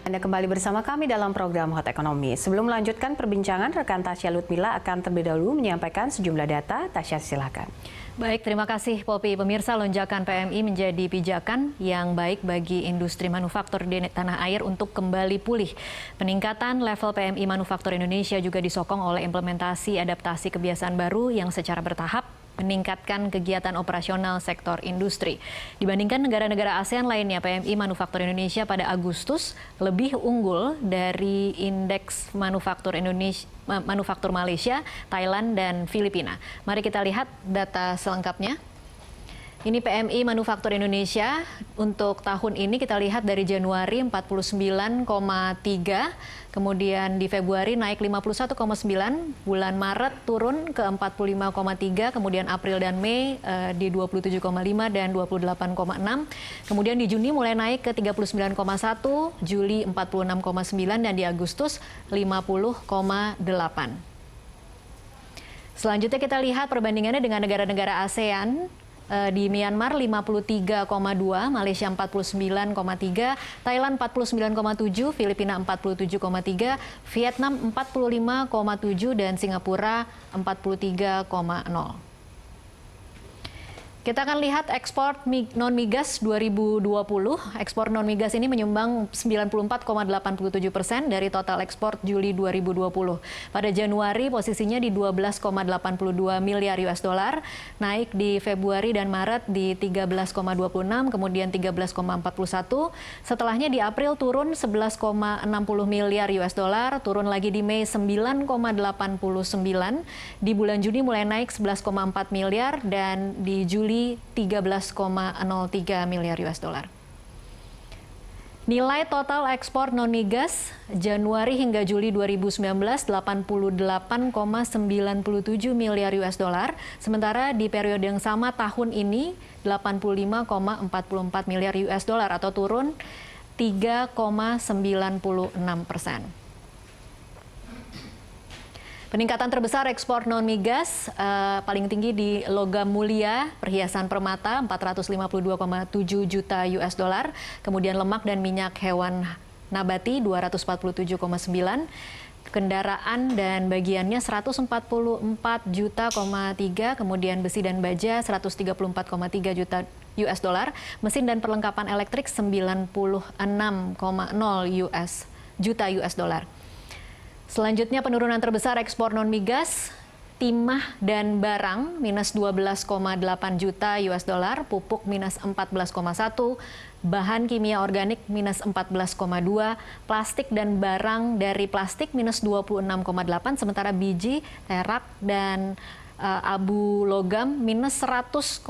Anda kembali bersama kami dalam program Hot Ekonomi. Sebelum melanjutkan perbincangan, rekan Tasya Lutmila akan terlebih dahulu menyampaikan sejumlah data. Tasya, silakan. Baik, terima kasih Popi. Pemirsa, lonjakan PMI menjadi pijakan yang baik bagi industri manufaktur di tanah air untuk kembali pulih. Peningkatan level PMI manufaktur Indonesia juga disokong oleh implementasi adaptasi kebiasaan baru yang secara bertahap meningkatkan kegiatan operasional sektor industri. Dibandingkan negara-negara ASEAN lainnya, PMI manufaktur Indonesia pada Agustus lebih unggul dari indeks manufaktur Malaysia, Thailand, dan Filipina. Mari kita lihat data selengkapnya. Ini PMI manufaktur Indonesia untuk tahun ini kita lihat dari Januari 49,3, kemudian di Februari naik 51,9, bulan Maret turun ke 45,3, kemudian April dan Mei di 27,5 dan 28,6, kemudian di Juni mulai naik ke 39,1, Juli 46,9, dan di Agustus 50,8. Selanjutnya kita lihat perbandingannya dengan negara-negara ASEAN. Di Myanmar 53,2, Malaysia 49,3, Thailand 49,7, Filipina 47,3, Vietnam 45,7, dan Singapura 43,0. Kita akan lihat ekspor non-migas 2020. Ekspor non-migas ini menyumbang 94,87% dari total ekspor Juli 2020. Pada Januari posisinya di 12,82 miliar US dollar, naik di Februari dan Maret di 13,26, kemudian 13,41. Setelahnya di April turun 11,60 miliar US dollar, turun lagi di Mei 9,89. Di bulan Juni mulai naik 11,4 miliar dan di Juli 13,03 miliar US dollar. Nilai total ekspor non-migas Januari hingga Juli 2019 88,97 miliar US dollar, sementara di periode yang sama tahun ini 85,44 miliar US dollar atau turun 3,96%. Peningkatan terbesar ekspor non-migas paling tinggi di logam mulia, perhiasan permata 452,7 juta US dollar, kemudian lemak dan minyak hewan nabati 247,9, kendaraan dan bagiannya 144 juta, kemudian besi dan baja 134,3 juta US dollar, mesin dan perlengkapan elektrik 96,0 juta US dollar. Selanjutnya penurunan terbesar ekspor non-migas, timah dan barang minus 12,8 juta US dollar, pupuk minus 14,1, bahan kimia organik minus 14,2, plastik dan barang dari plastik minus 26,8, sementara biji, terak, dan abu logam minus 100,5.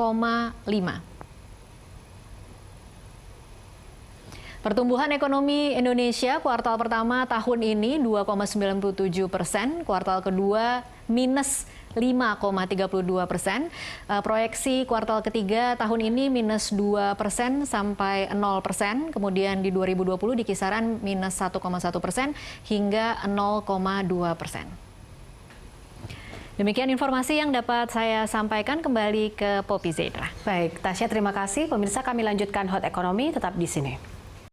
Pertumbuhan ekonomi Indonesia kuartal pertama tahun ini 2,97%, kuartal kedua minus 5,32%, proyeksi kuartal ketiga tahun ini minus 2% sampai 0%, kemudian di 2020 di kisaran minus 1,1% hingga 0,2%. Demikian informasi yang dapat saya sampaikan, kembali ke Poppy Zaidra. Baik, Tasya, terima kasih. Pemirsa, kami lanjutkan Hot Ekonomi, tetap di sini.